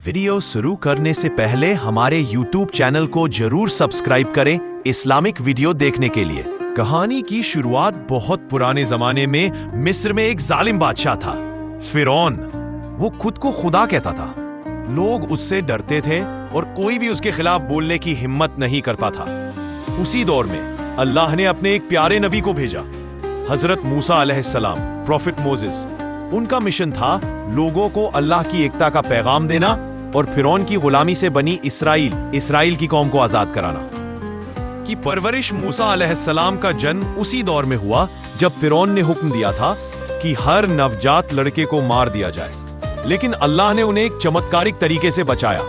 Video शुरू करने से पहले हमारे YouTube चैनल को जरूर सब्सक्राइब करें इस्लामिक वीडियो देखने के लिए। कहानी की शुरुआत बहुत पुराने जमाने में मिस्र में एक जालिम बादशाह था, फिरौन। वो खुद को खुदा कहता था। लोग उससे डरते थे और कोई भी उसके खिलाफ बोलने की हिम्मत नहीं करता था। उसी दौर में अल्लाह ने अपने एक प्यारे नबी को भेजा, हजरत मूसा अलैहिस्सलाम, प्रॉफिट मोसेस। उनका मिशन था लोगों को अल्लाह की एकता का पैगाम देना और फिरौन की गुलामी से बनी इसराइल की कौम को आजाद कराना। कि परवरिश मूसा अलैहिस्सलाम का जन्म उसी दौर में हुआ जब फिरौन ने हुक्म दिया था कि हर नवजात लड़के को मार दिया जाए। लेकिन अल्लाह ने उन्हें एक चमत्कारिक तरीके से बचाया।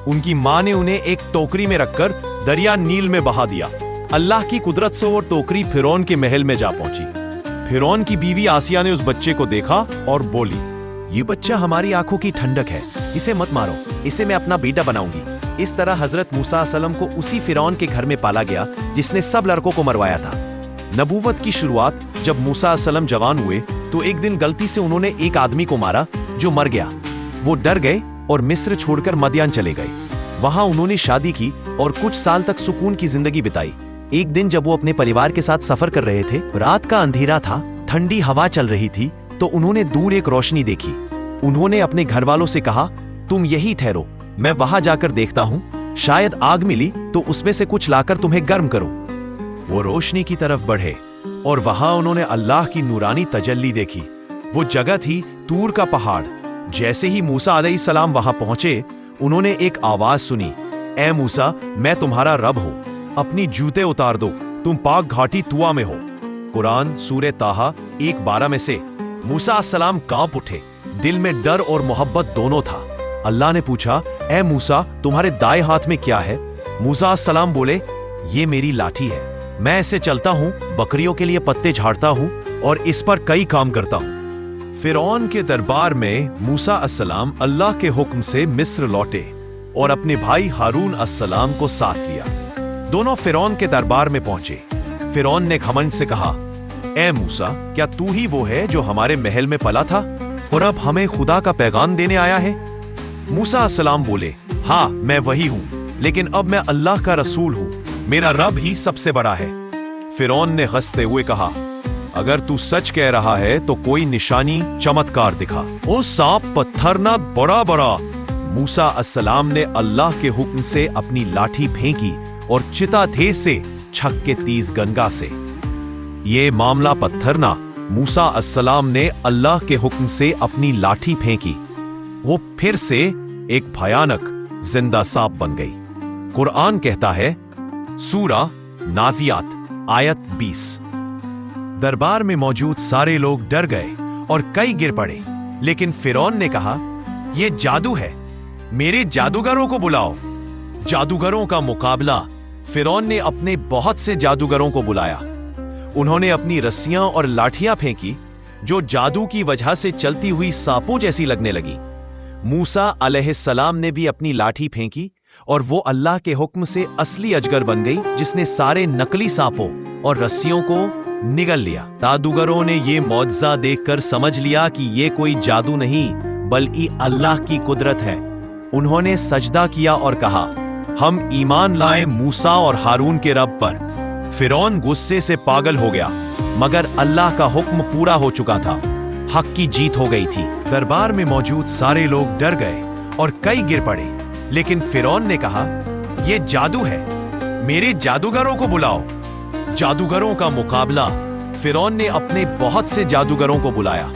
उनकी मां ने उन्हें एक टोकरी में रखकर दरिया नील में बहा दिया। अल्लाह की कुदरत से वो टोकरी फिरौन के महल में जा पहुंची। फिरौन की बीवी आसिया ने उस बच्चे को देखा और बोली, ये बच्चा हमारी आंखों की ठंडक है, इसे मत मारो, इसे मैं अपना बेटा बनाऊंगी। इस तरह हजरत मूसा अलैहिस्सलाम को उसी फिरौन के घर में पाला गया जिसने सब लड़कों को मरवाया था। नबूवत की शुरुआत जब मूसा अलैहिस्सलाम जवान हुए तो एक दिन गलती से उन्होंने एक आदमी को मारा जो मर गया। वो डर गए और मिस्र छोड़कर मदियान चले गए। वहां उन्होंने शादी की और कुछ साल तक सुकून की जिंदगी बिताई। एक दिन जब वो अपने परिवार के साथ सफर कर रहे थे, रात का अंधेरा था, ठंडी हवा चल रही थी, तो उन्होंने दूर एक रोशनी देखी। उन्होंने अपने घर वालों से कहा, तुम यही ठहरो, मैं वहां जाकर देखता हूं, शायद आग मिली तो उसमें से कुछ लाकर तुम्हें गर्म करो। वो रोशनी की तरफ बढ़े और वहां उन्होंने अल्लाह की नूरानी तजल्ली देखी। वो जगह थी तूर का पहाड़। जैसे ही मूसा अलैहिस्सलाम वहां पहुंचे, उन्होंने एक आवाज सुनी, ए मूसा, मैं तुम्हारा रब हूं, अपनी जूते उतार दो, तुम पाक घाटी तुआ में हो। कुरान सूरे ताहा 1:12 में से। मूसा अस्सलाम कांप उठे, दिल में डर और मोहब्बत दोनों था। अल्लाह ने पूछा, ए मूसा, तुम्हारे दाएं हाथ में क्या है? मूसा अस्सलाम बोले, ये मेरी लाठी है, मैं ऐसे चलता हूं, बकरियों के लिए पत्ते झाड़ता हूं और इस पर कई काम करता हूं। फिरौन के दरबार में मूसा अस्सलाम अल्लाह के हुक्म से मिस्र लौटे और अपने भाई हारून अस्सलाम को साथ लिया। दोनों फिरौन के दरबार में पहुंचे। फिरौन ने घमंड से कहा, ए मूसा, क्या तू ही वो है जो हमारे महल में पला था और अब हमें खुदा का पैगाम देने आया है? मूसा अस्सलाम बोले, हाँ, मैं वही हूं, लेकिन अब मैं अल्लाह का रसूल हूं, मेरा रब ही सबसे बड़ा है। फिरौन ने हंसते हुए कहा, अगर तू सच कह रहा है तो कोई निशानी, चमत्कार दिखा। ओ सांप, पत्थर ना बड़ा बड़ा। मूसा अस्सलाम ने अल्लाह के हुक्म से अपनी लाठी फेंकी और चिता थे से छक के तीस गंगा से। ये मामला पत्थर ना, मूसा अस्सलाम ने अल्लाह के हुक्म से अपनी लाठी फेंकी। वो फिर से एक भयानक जिंदा सांप बन गई। कुरान कहता है, सूरा नाजियात आयत 20। दरबार में मौजूद सारे लोग डर गए और कई गिर पड़े। लेकिन फिरौन ने कहा, यह जादू है, मेरे जादूगरों को बुलाओ। जादूगरों का मुकाबला। फिरौन ने अपने बहुत से जादूगरों को बुलाया। उन्होंने अपनी रस्सियां और लाठियां फेंकी जो जादू की वजह से चलती हुई सांपों जैसी लगने लगी। मूसा अलैहिस्सलाम ने भी अपनी लाठी फेंकी और वो अल्लाह के हुक्म से असली अजगर बन गई, जिसने सारे नकली सांपों और रस्सियों को निगल लिया। जादूगरों ने ये मौजज़ा देखकर समझ लिया कि ये कोई जादू नहीं बल्कि अल्लाह की कुदरत है। उन्होंने सजदा किया और कहा, हम ईमान लाए मूसा और हारून के रब पर। फिरौन गुस्से से पागल हो गया, मगर अल्लाह का हुक्म पूरा हो चुका था। हक की जीत हो गई थी। दरबार में मौजूद सारे लोग डर गए और कई गिर पड़े। लेकिन फिरौन ने कहा, यह जादू है, मेरे जादूगरों को बुलाओ। जादूगरों का मुकाबला। फिरौन ने अपने बहुत से जादूगरों को बुलाया।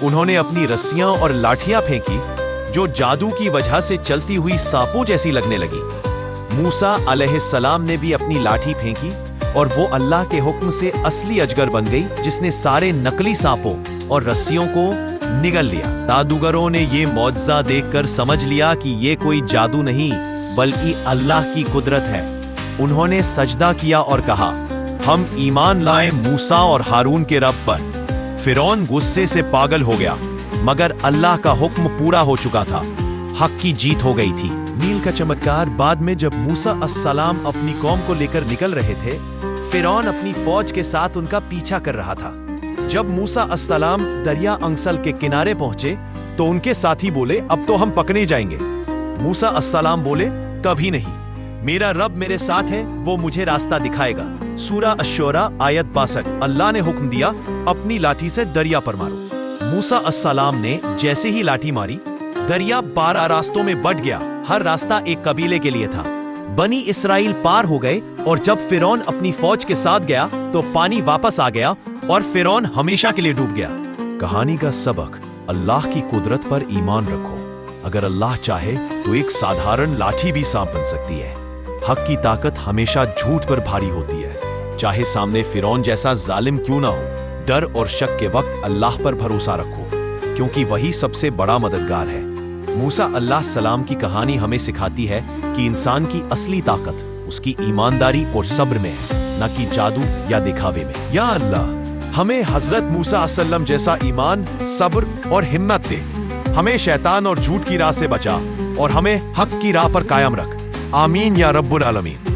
उन्होंने अपनी रस्सियां और लाठियां फेंकी जो जादू की वजह से चलती हुई सांपों जैसी लगने लगी। मूसा अलैहिस्सलाम ने भी अपनी लाठी फेंकी और वो अल्लाह के हुक्म से असली अजगर बन गई, जिसने सारे नकली सांपों और रस्सियों को निगल लिया। जादूगरों ने ये मौजज़ा देखकर समझ लिया कि ये कोई जादू नहीं बल्कि अल्लाह की कुदरत है। उन्होंने सजदा किया और कहा, हम ईमान लाए मूसा और हारून के रब पर। फिरौन गुस्से से पागल हो गया, मगर अल्लाह का हुक्म पूरा हो चुका था। हक की जीत हो गई थी। नील का चमत्कार। बाद में जब मूसा अस्सलाम अपनी कौम को लेकर निकल रहे थे, फिरौन अपनी फौज के साथ उनका पीछा कर रहा था। जब मूसा अस्सलाम दरिया अंसल के किनारे पहुंचे तो उनके साथी बोले, अब तो हम पकड़े जाएंगे। موسیٰ السلام بولے کبھی نہیں، میرا رب میرے ساتھ ہے، وہ مجھے راستہ دکھائے گا۔ سورہ الشعراء آیت 62۔ اللہ نے حکم دیا اپنی لاٹھی سے دریا پر مارو۔ موسیٰ السلام نے جیسے ہی لاٹھی ماری، دریا 12 راستوں میں بٹ گیا، ہر راستہ ایک قبیلے کے لیے تھا۔ بنی اسرائیل پار ہو گئے، اور جب فرعون اپنی فوج کے ساتھ گیا تو پانی واپس آ گیا اور فرعون ہمیشہ کے لیے ڈوب گیا۔ کہانی کا سبق: اللہ کی قدرت پر ایمان رکھو، اگر اللہ چاہے تو ایک سادھارن لاٹھی بھی سانپ بن سکتی ہے۔ حق کی طاقت ہمیشہ جھوٹ پر بھاری ہوتی ہے، چاہے سامنے فرعون جیسا ظالم کیوں نہ ہو۔ ڈر اور شک کے وقت اللہ پر بھروسہ رکھو، کیونکہ وہی سب سے بڑا مددگار ہے۔ موسیٰ علیہ السلام کی کہانی ہمیں سکھاتی ہے کہ انسان کی اصلی طاقت اس کی ایمانداری اور صبر میں ہے، نہ کہ جادو یا دکھاوے میں۔ یا اللہ ہمیں حضرت موسیٰ علیہ السلام جیسا ایمان، صبر اور ہمت دے، ہمیں شیطان اور جھوٹ کی راہ سے بچا اور ہمیں حق کی راہ پر قائم رکھ۔ آمین یا رب العالمین۔